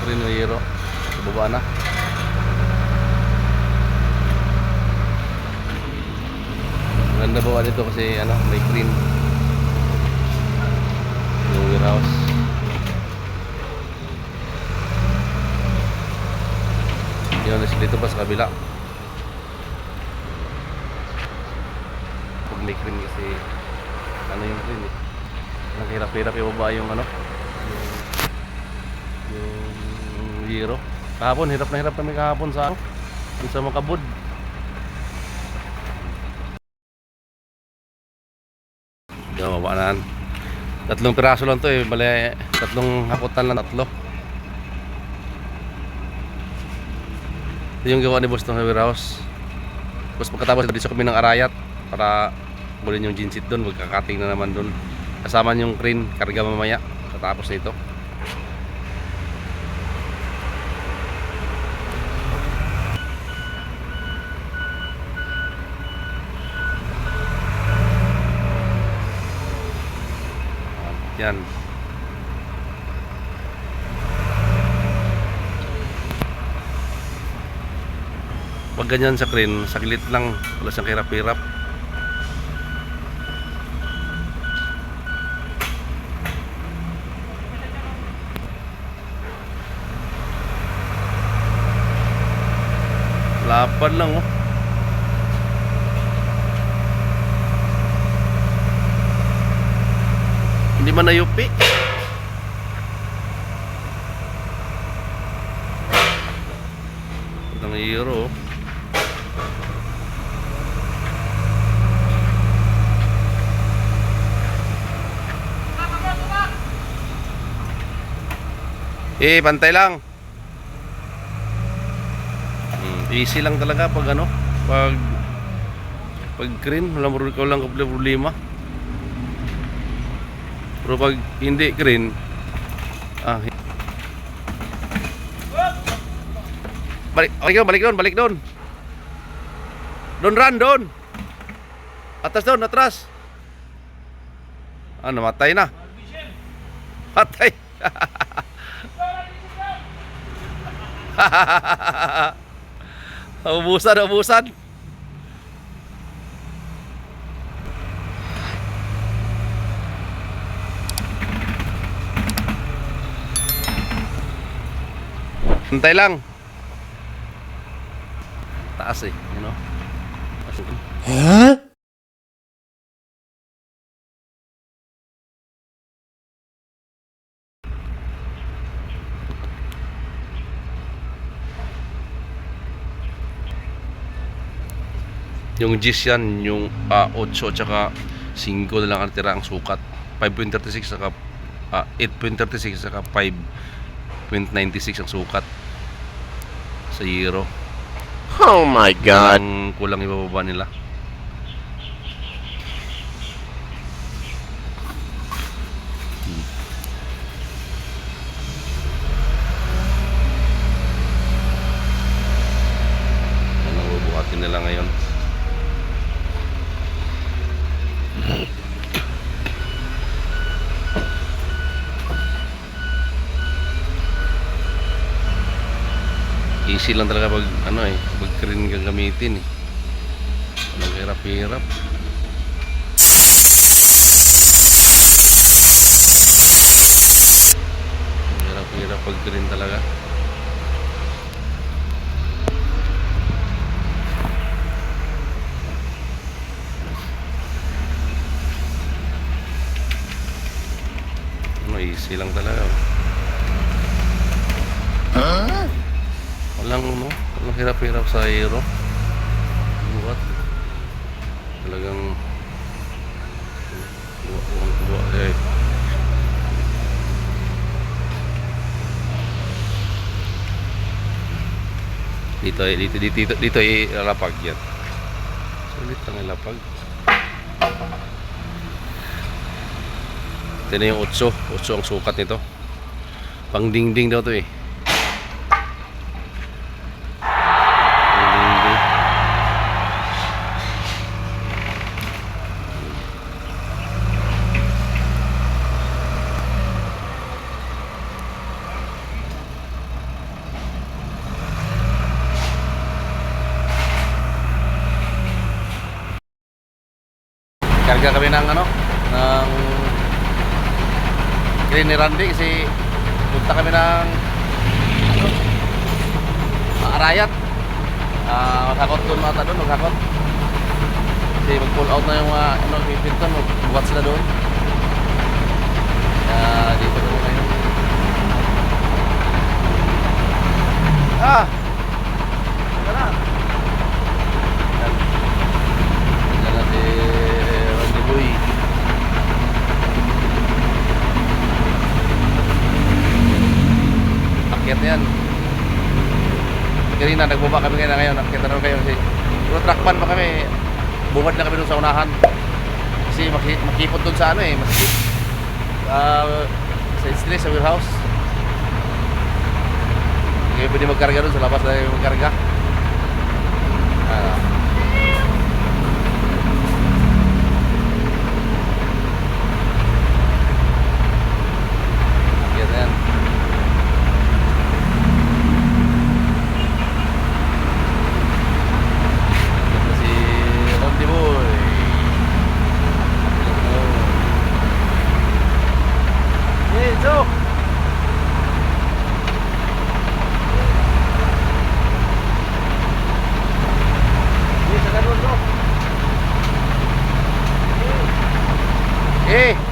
crane ng Hero. Baba na. Maganda bawa dito kasi ano, may crane yung warehouse. Yun, dito pa sa kabila. Pag may crane kasi ano yung crane eh, naghirap-hirap ibaba yung ano, yung Hero. Kahapon, hirap na hirap kami kahapon sa ano, sa Makabud. Yung mabaan. Tatlong piraso lang to eh, bale tatlong hakutan lang, tatlo. Ito yung gawa ni boss ng warehouse. Tapos pagkatapos dito kami ng arayat para bulin yung ginsit doon, magkakating na naman doon. Kasama yung crane, karga mamaya katapos nito. Yan. Pag ganyan sa crane, saglit lang, wala siyang hirap-hirap. Lapad lang oh. Hindi man nayupi. Ang Hero. Pantay lang. Easy lang talaga pag ano, pag crane, walang problema. Pero pag hindi crane, balik doon. Doon run doon. Atras. Namatay na. Patay. Ubusan. Hintay lang. Taas eh, you know. Huh? Yung G's yan, yung 8 tsaka 5 na lang ang tira ang sukat. 5.36 saka 8.36 saka 5.96 ang sukat sa Hero. Oh my God! Kulang ibababa nila. Yan ang bubuhatin nila ngayon. Easy lang talaga pag pag crane gagamitin eh. Walang hirap-hirap. Hirap pag crane talaga. Easy lang talaga. Huh? Walang hirap-hirap sa Hero. Buat talagang buat eh. Dito ilapag yan. Sulit ang ilapag. Ito na yung 8 ang sukat nito. Pang dingding daw to eh. Karga kami ng ano, ng Green ni Randy kasi punta kami ng ano, Arayat. Maghakot doon mga doon, maghakot. Kasi mag-pull out na yung mga ano, Pinton, magbuhat sila doon. Dito na ngayon. Teka na. Yan na si Randy Boy. Akyat yan. Kanina nagbaba kami ngayon, nakita naman kayo kasi puro trackman pa kami. Bumad na kami doon sa unahan. Kasi makipot doon sa ano eh, sa street, sa warehouse. Hindi pwede magkarga doon, sa labas na magkarga. Akyat na yan. Si Randy Boy. Hey, Joe. Hey, sa ganun, Joe. Hey.